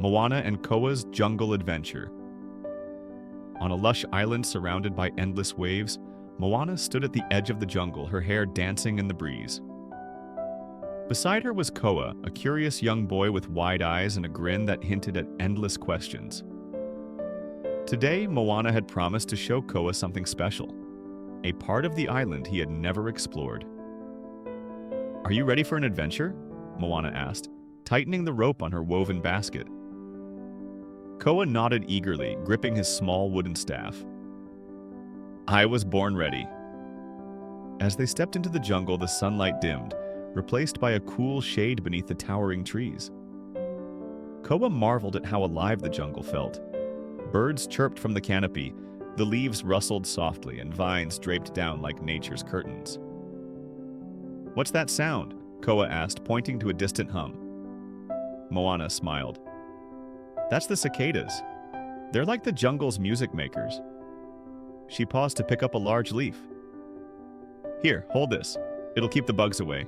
Moana and Koa's Jungle Adventure. On a lush island surrounded by endless waves, Moana stood at the edge of the jungle, her hair dancing in the breeze. Beside her was Koa, a curious young boy with wide eyes and a grin that hinted at endless questions. Today, Moana had promised to show Koa something special, a part of the island he had never explored. "Are you ready for an adventure?" Moana asked, tightening the rope on her woven basket. Koa nodded eagerly, gripping his small wooden staff. "I was born ready." As they stepped into the jungle, the sunlight dimmed, replaced by a cool shade beneath the towering trees. Koa marveled at how alive the jungle felt. Birds chirped from the canopy, the leaves rustled softly, and vines draped down like nature's curtains. "What's that sound?" Koa asked, pointing to a distant hum. Moana smiled. "That's the cicadas. They're like the jungle's music makers." She paused to pick up a large leaf. "Here, hold this. It'll keep the bugs away."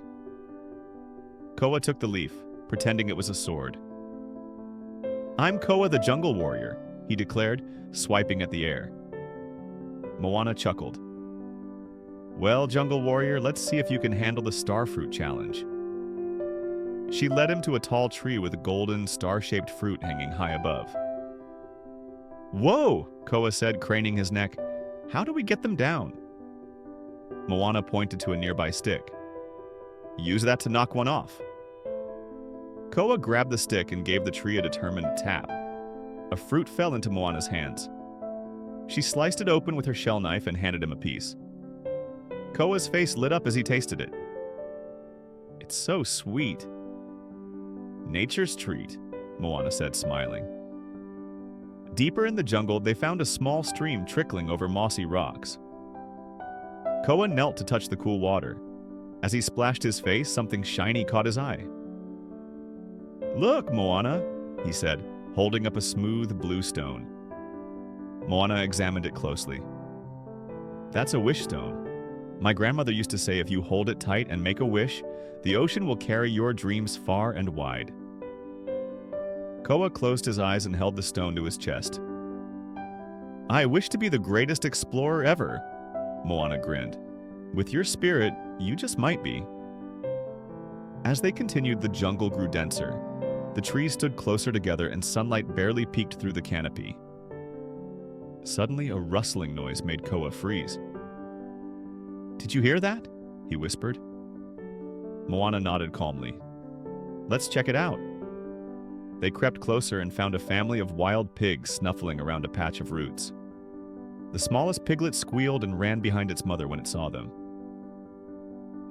Koa took the leaf, pretending it was a sword. "I'm Koa the Jungle Warrior," he declared, swiping at the air. Moana chuckled. "Well, Jungle Warrior, let's see if you can handle the Starfruit challenge." She led him to a tall tree with a golden, star-shaped fruit hanging high above. "Whoa!" Koa said, craning his neck. "How do we get them down?" Moana pointed to a nearby stick. "Use that to knock one off." Koa grabbed the stick and gave the tree a determined tap. A fruit fell into Moana's hands. She sliced it open with her shell knife and handed him a piece. Koa's face lit up as he tasted it. "It's so sweet." "Nature's treat," Moana said, smiling. Deeper in the jungle, they found a small stream trickling over mossy rocks. Koa knelt to touch the cool water. As he splashed his face, something shiny caught his eye. "Look, Moana," he said, holding up a smooth blue stone. Moana examined it closely. "That's a wish stone. My grandmother used to say if you hold it tight and make a wish, the ocean will carry your dreams far and wide." Koa closed his eyes and held the stone to his chest. "I wish to be the greatest explorer ever," Moana grinned. "With your spirit, you just might be." As they continued, the jungle grew denser. The trees stood closer together and sunlight barely peeked through the canopy. Suddenly, a rustling noise made Koa freeze. "Did you hear that?" he whispered. Moana nodded calmly. "Let's check it out." They crept closer and found a family of wild pigs snuffling around a patch of roots. The smallest piglet squealed and ran behind its mother when it saw them.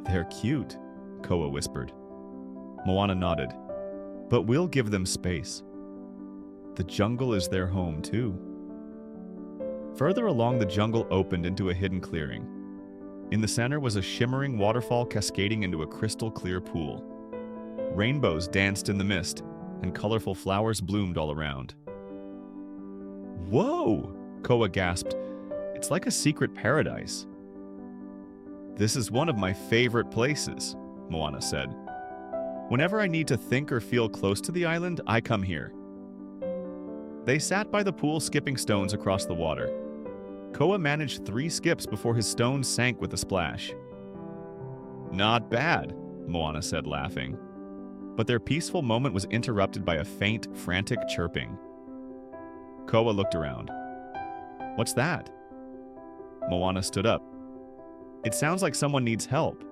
"They're cute," Koa whispered. Moana nodded. "But we'll give them space. The jungle is their home, too." Further along, the jungle opened into a hidden clearing. In the center was a shimmering waterfall cascading into a crystal-clear pool. Rainbows danced in the mist, and colorful flowers bloomed all around. "Whoa!" Koa gasped. "It's like a secret paradise." "This is one of my favorite places," Moana said. "Whenever I need to think or feel close to the island, I come here." They sat by the pool, skipping stones across the water. Koa managed 3 skips before his stones sank with a splash. "Not bad," Moana said, laughing. But their peaceful moment was interrupted by a faint, frantic chirping. Koa looked around. "What's that?" Moana stood up. "It sounds like someone needs help."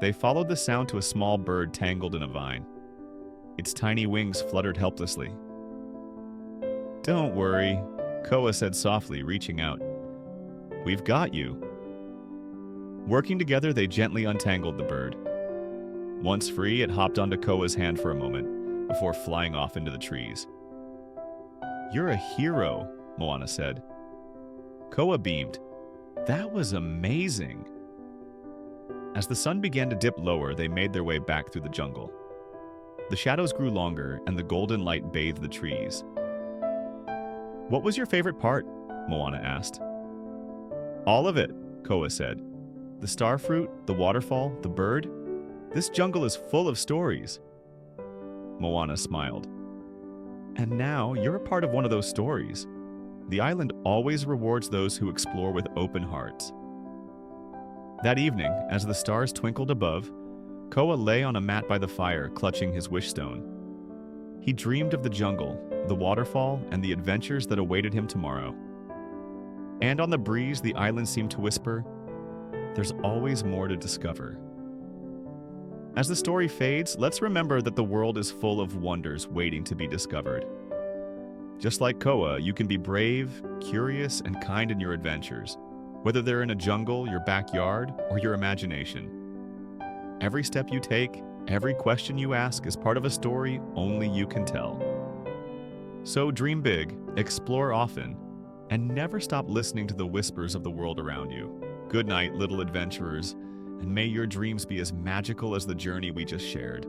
They followed the sound to a small bird tangled in a vine. Its tiny wings fluttered helplessly. "Don't worry," Koa said softly, reaching out. "We've got you." Working together, they gently untangled the bird. Once free, it hopped onto Koa's hand for a moment, before flying off into the trees. "You're a hero," Moana said. Koa beamed. "That was amazing." As the sun began to dip lower, they made their way back through the jungle. The shadows grew longer, and the golden light bathed the trees. "What was your favorite part?" Moana asked. "All of it," Koa said. "The starfruit, the waterfall, the bird. This jungle is full of stories." Moana smiled. And now you're a part of one of those stories. The island always rewards those who explore with open hearts. That evening, as the stars twinkled above, Koa lay on a mat by the fire, clutching his wish stone. He dreamed of the jungle, the waterfall, and the adventures that awaited him tomorrow. And on the breeze, the island seemed to whisper, "There's always more to discover." As the story fades, let's remember that the world is full of wonders waiting to be discovered. Just like Koa, you can be brave, curious, and kind in your adventures, whether they're in a jungle, your backyard, or your imagination. Every step you take, every question you ask is part of a story only you can tell. So dream big, explore often, and never stop listening to the whispers of the world around you. Good night, little adventurers, and may your dreams be as magical as the journey we just shared.